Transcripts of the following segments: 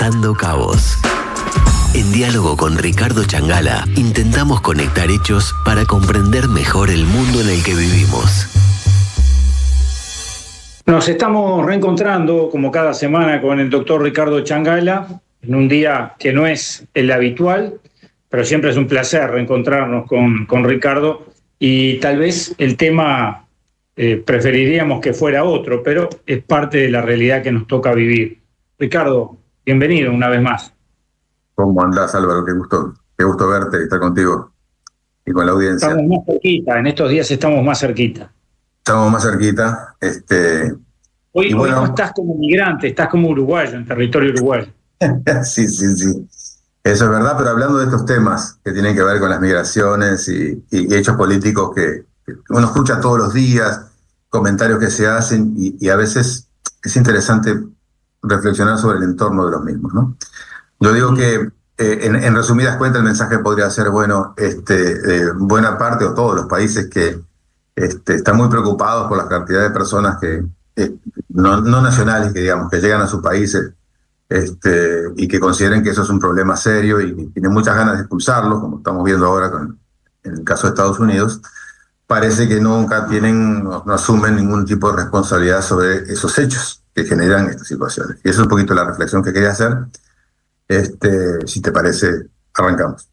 Atando Cabos. En diálogo con Ricardo Changala, intentamos conectar hechos para comprender mejor el mundo en el que vivimos. Nos estamos reencontrando, como cada semana, con el doctor Ricardo Changala, en un día que no es el habitual, pero siempre es un placer reencontrarnos con Ricardo, y tal vez el tema preferiríamos que fuera otro, pero es parte de la realidad que nos toca vivir. Ricardo, bienvenido una vez más. ¿Cómo andás, Álvaro? Qué gusto verte y estar contigo y con la audiencia. Estamos más cerquita, en estos días estamos más cerquita. Estamos más cerquita. Hoy no estás como migrante, estás como uruguayo, en territorio uruguayo. Sí. Eso es verdad, pero hablando de estos temas que tienen que ver con las migraciones y hechos políticos que uno escucha todos los días, comentarios que se hacen y a veces es interesante reflexionar sobre el entorno de los mismos, ¿no? Yo digo que en resumidas cuentas el mensaje podría ser, bueno, buena parte o todos los países que están muy preocupados por la cantidad de personas que no nacionales, que digamos, que llegan a sus países y que consideren que eso es un problema serio y tienen muchas ganas de expulsarlos, como estamos viendo ahora en el caso de Estados Unidos. Parece que nunca no asumen ningún tipo de responsabilidad sobre esos hechos que generan estas situaciones. Y esa es un poquito la reflexión que quería hacer. Si te parece, arrancamos.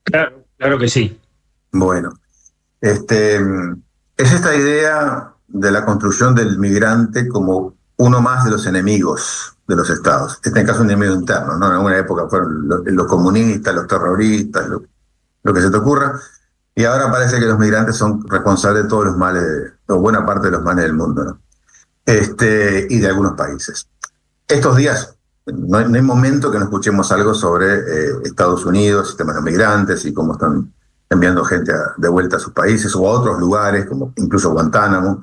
Claro que sí. Bueno, es esta idea de la construcción del migrante como uno más de los enemigos de los estados. En caso un enemigo interno, ¿no? En alguna época fueron los comunistas, los terroristas, lo que se te ocurra. Y ahora parece que los migrantes son responsables de todos los males, o buena parte de los males del mundo, ¿no? Y de algunos países. Estos días no hay momento que no escuchemos algo sobre Estados Unidos, el tema de los migrantes y cómo están enviando gente de vuelta a sus países o a otros lugares, como incluso Guantánamo.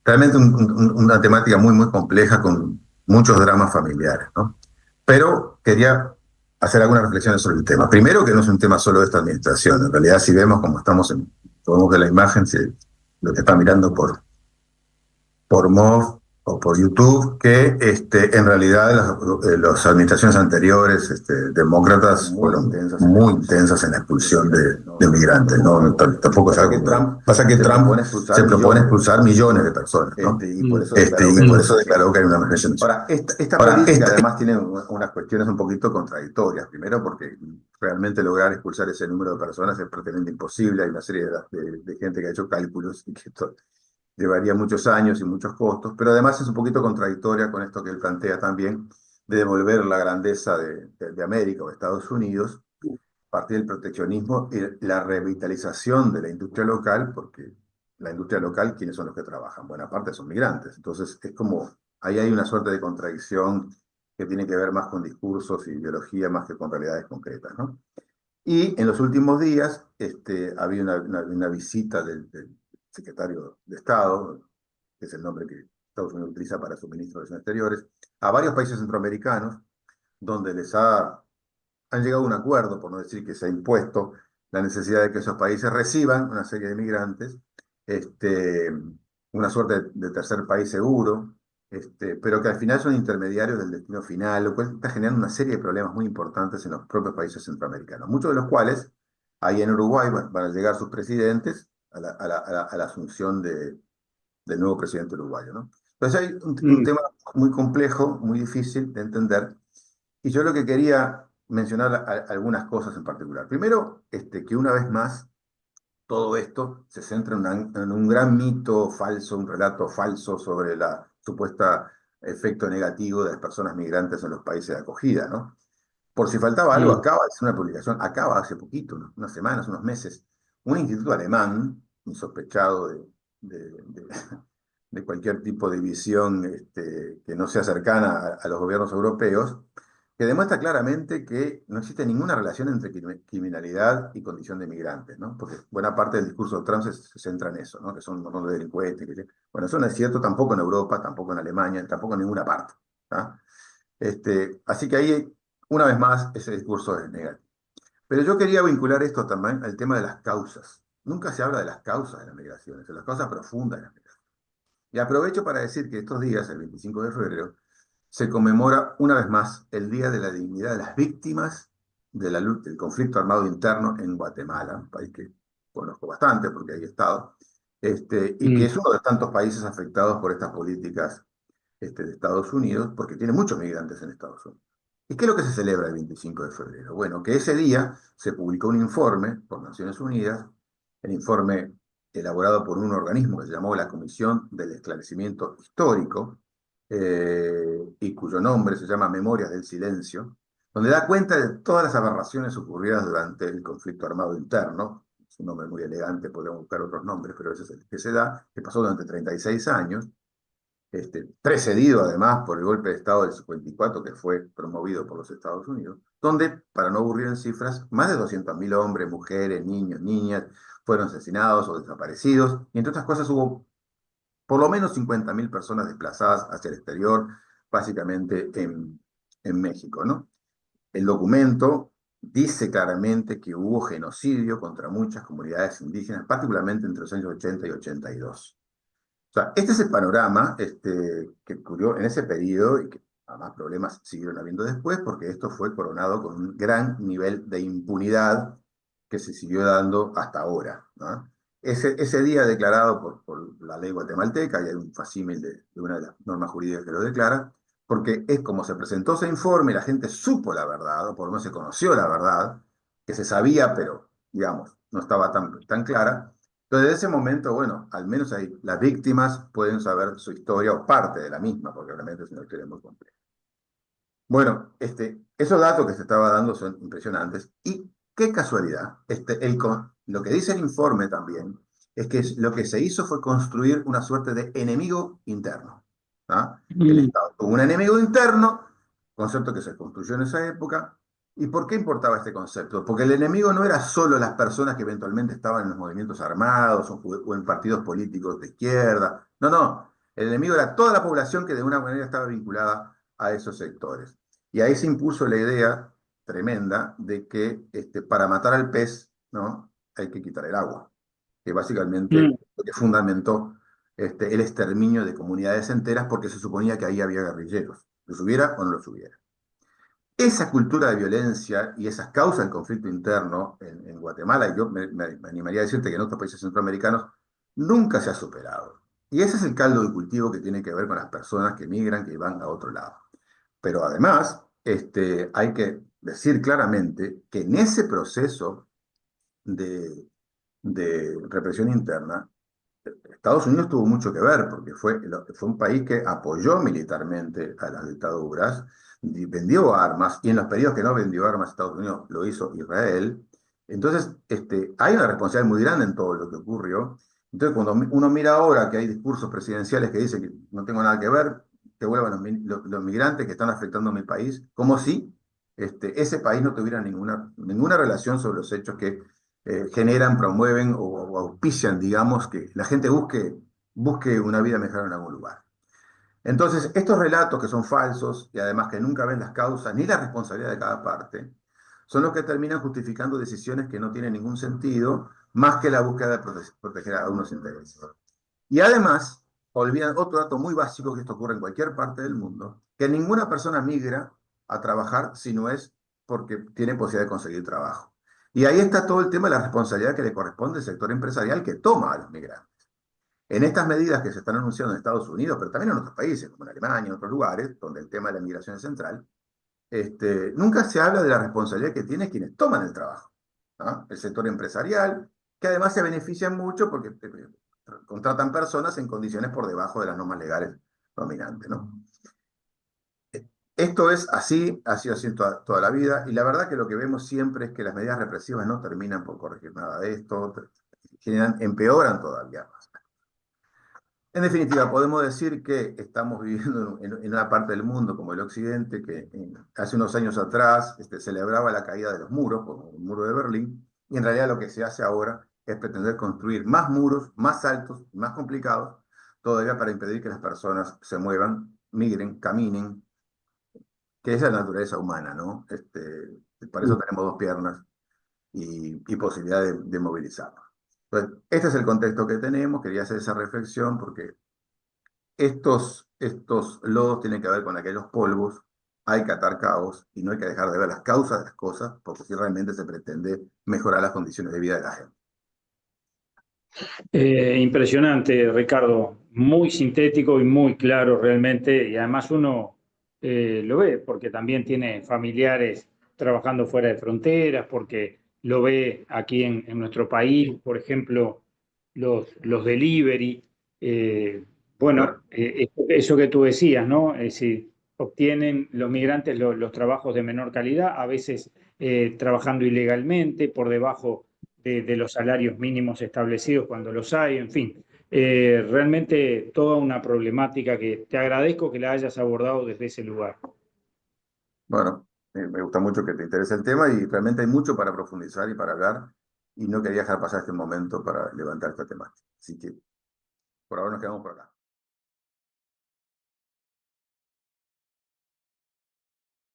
Realmente una temática muy compleja con muchos dramas familiares, ¿no? Pero quería hacer algunas reflexiones sobre el tema. Primero, que no es un tema solo de esta administración. En realidad, si vemos como podemos ver la imagen, si lo que está mirando por MOV o por YouTube, que en realidad las administraciones anteriores demócratas fueron muy intensas en la expulsión de migrantes, ¿no? Tampoco pasa que Trump se propone expulsar millones de personas, ¿no? Y por eso declaró que hay una emergencia nacional. Ahora, esta política además tiene unas cuestiones un poquito contradictorias. Primero, porque realmente lograr expulsar ese número de personas es prácticamente imposible. Hay una serie de gente que ha hecho cálculos y que esto llevaría muchos años y muchos costos, pero además es un poquito contradictoria con esto que él plantea también, de devolver la grandeza de América o Estados Unidos a partir del proteccionismo y la revitalización de la industria local, porque la industria local, ¿quiénes son los que trabajan? Buena parte son migrantes. Entonces, es como, ahí hay una suerte de contradicción que tiene que ver más con discursos y ideología más que con realidades concretas, ¿no? Y en los últimos días había una visita del secretario de Estado, que es el nombre que Estados Unidos utiliza para su ministro de Relaciones Exteriores, a varios países centroamericanos, donde han llegado a un acuerdo, por no decir que se ha impuesto, la necesidad de que esos países reciban una serie de migrantes, una suerte de tercer país seguro, pero que al final son intermediarios del destino final, lo cual está generando una serie de problemas muy importantes en los propios países centroamericanos, muchos de los cuales, ahí en Uruguay, van a llegar sus presidentes a la asunción del nuevo presidente uruguayo, ¿no? Entonces hay un tema muy complejo, muy difícil de entender, y yo lo que quería mencionar algunas cosas en particular. Primero, que una vez más todo esto se centra en un gran mito falso, un relato falso sobre la supuesta efecto negativo de las personas migrantes en los países de acogida, ¿no? Por si faltaba algo, acaba de hacer una publicación, acaba hace poquito, ¿no? Unas semanas, unos meses, un instituto alemán, insospechado de cualquier tipo de visión que no sea cercana a los gobiernos europeos, que demuestra claramente que no existe ninguna relación entre criminalidad y condición de migrantes, ¿no? Porque buena parte del discurso de Trump se centra en eso, ¿no? Que son un montón de delincuentes. Bueno, eso no es cierto tampoco en Europa, tampoco en Alemania, tampoco en ninguna parte, ¿tá? Así que ahí, una vez más, ese discurso es negativo. Pero yo quería vincular esto también al tema de las causas. Nunca se habla de las causas de las migraciones, de las causas profundas de las migraciones. Y aprovecho para decir que estos días, el 25 de febrero, se conmemora una vez más el Día de la Dignidad de las Víctimas de la lucha, del conflicto armado interno en Guatemala, un país que conozco bastante porque ahí he estado, y que Mm, es uno de tantos países afectados por estas políticas de Estados Unidos, porque tiene muchos migrantes en Estados Unidos. ¿Y qué es lo que se celebra el 25 de febrero? Bueno, que ese día se publicó un informe por Naciones Unidas, el informe elaborado por un organismo que se llamó la Comisión del Esclarecimiento Histórico, y cuyo nombre se llama Memorias del Silencio, donde da cuenta de todas las aberraciones ocurridas durante el conflicto armado interno. Es un nombre muy elegante, podemos buscar otros nombres, pero ese es el que se da, que pasó durante 36 años, precedido además por el golpe de Estado del 54 que fue promovido por los Estados Unidos, donde, para no aburrir en cifras, más de 200.000 hombres, mujeres, niños, niñas fueron asesinados o desaparecidos, y entre otras cosas hubo por lo menos 50.000 personas desplazadas hacia el exterior, básicamente en México, ¿no? El documento dice claramente que hubo genocidio contra muchas comunidades indígenas, particularmente entre los años 80 y 82. O sea, este es el panorama que ocurrió en ese periodo y que además problemas siguieron habiendo después, porque esto fue coronado con un gran nivel de impunidad que se siguió dando hasta ahora, ¿no? Ese día declarado por la ley guatemalteca, y hay un facímil de una de las normas jurídicas que lo declara, porque es como se presentó ese informe, la gente supo la verdad, o por lo menos se conoció la verdad, que se sabía, pero, digamos, no estaba tan clara. Entonces, desde ese momento, bueno, al menos ahí las víctimas pueden saber su historia o parte de la misma, porque realmente es una historia muy compleja. Bueno, esos datos que se estaba dando son impresionantes y qué casualidad. Lo que dice el informe también es que lo que se hizo fue construir una suerte de enemigo interno. ¿Ah? El mm, Estado tuvo un enemigo interno, concepto que se construyó en esa época. ¿Y por qué importaba este concepto? Porque el enemigo no era solo las personas que eventualmente estaban en los movimientos armados o en partidos políticos de izquierda. No, no. El enemigo era toda la población que de una manera estaba vinculada a esos sectores. Y ahí se impuso la idea tremenda de que para matar al pez, ¿no? Hay que quitar el agua, que básicamente mm. lo que fundamentó el exterminio de comunidades enteras porque se suponía que ahí había guerrilleros, los hubiera o no los hubiera. Esa cultura de violencia y esas causas del conflicto interno en Guatemala, y yo me animaría a decirte que en otros países centroamericanos, nunca se ha superado. Y ese es el caldo de cultivo que tiene que ver con las personas que migran, que van a otro lado. Pero además, hay que decir claramente que en ese proceso de, de represión interna, Estados Unidos tuvo mucho que ver, porque fue un país que apoyó militarmente a las dictaduras, y vendió armas, y en los periodos que no vendió armas Estados Unidos lo hizo Israel. Entonces, hay una responsabilidad muy grande en todo lo que ocurrió. Entonces, cuando uno mira ahora que hay discursos presidenciales que dicen que no tengo nada que ver, que vuelvan los migrantes que están afectando a mi país, como si ese país no tuviera ninguna relación sobre los hechos que generan, promueven o auspician, digamos, que la gente busque una vida mejor en algún lugar. Entonces, estos relatos que son falsos y además que nunca ven las causas ni la responsabilidad de cada parte, son los que terminan justificando decisiones que no tienen ningún sentido, más que la búsqueda de proteger a unos intereses. Y además, olvidan otro dato muy básico, que esto ocurre en cualquier parte del mundo, que ninguna persona migra a trabajar si no es porque tiene posibilidad de conseguir trabajo. Y ahí está todo el tema de la responsabilidad que le corresponde al sector empresarial que toma a los migrantes. En estas medidas que se están anunciando en Estados Unidos, pero también en otros países, como en Alemania, en otros lugares, donde el tema de la migración es central, nunca se habla de la responsabilidad que tienen quienes toman el trabajo, ¿no? El sector empresarial, que además se benefician mucho porque contratan personas en condiciones por debajo de las normas legales dominantes, ¿no? Esto es así, ha sido así toda la vida, y la verdad que lo que vemos siempre es que las medidas represivas no terminan por corregir nada de esto, empeoran todavía más. En definitiva, podemos decir que estamos viviendo en una parte del mundo como el Occidente, que hace unos años atrás celebraba la caída de los muros, como el muro de Berlín, y en realidad lo que se hace ahora es pretender construir más muros, más altos, más complicados, todavía para impedir que las personas se muevan, migren, caminen, que esa es la naturaleza humana, ¿no? Para eso tenemos dos piernas y posibilidad de movilizarnos. Entonces, este es el contexto que tenemos, quería hacer esa reflexión porque estos lodos tienen que ver con aquellos polvos, hay que atar cabos y no hay que dejar de ver las causas de las cosas, porque si realmente se pretende mejorar las condiciones de vida de la gente. Impresionante, Ricardo, muy sintético y muy claro realmente, y además uno lo ve porque también tiene familiares trabajando fuera de fronteras, porque lo ve aquí en nuestro país, por ejemplo, los delivery. eh, bueno, Claro. eso que tú decías, ¿no? Es decir, obtienen los migrantes los trabajos de menor calidad, a veces trabajando ilegalmente, por debajo de los salarios mínimos establecidos cuando los hay, en fin. Realmente toda una problemática que te agradezco que la hayas abordado desde ese lugar. Bueno, me gusta mucho que te interese el tema y realmente hay mucho para profundizar y para hablar y no quería dejar pasar este momento para levantar esta temática. Así que por ahora nos quedamos por acá.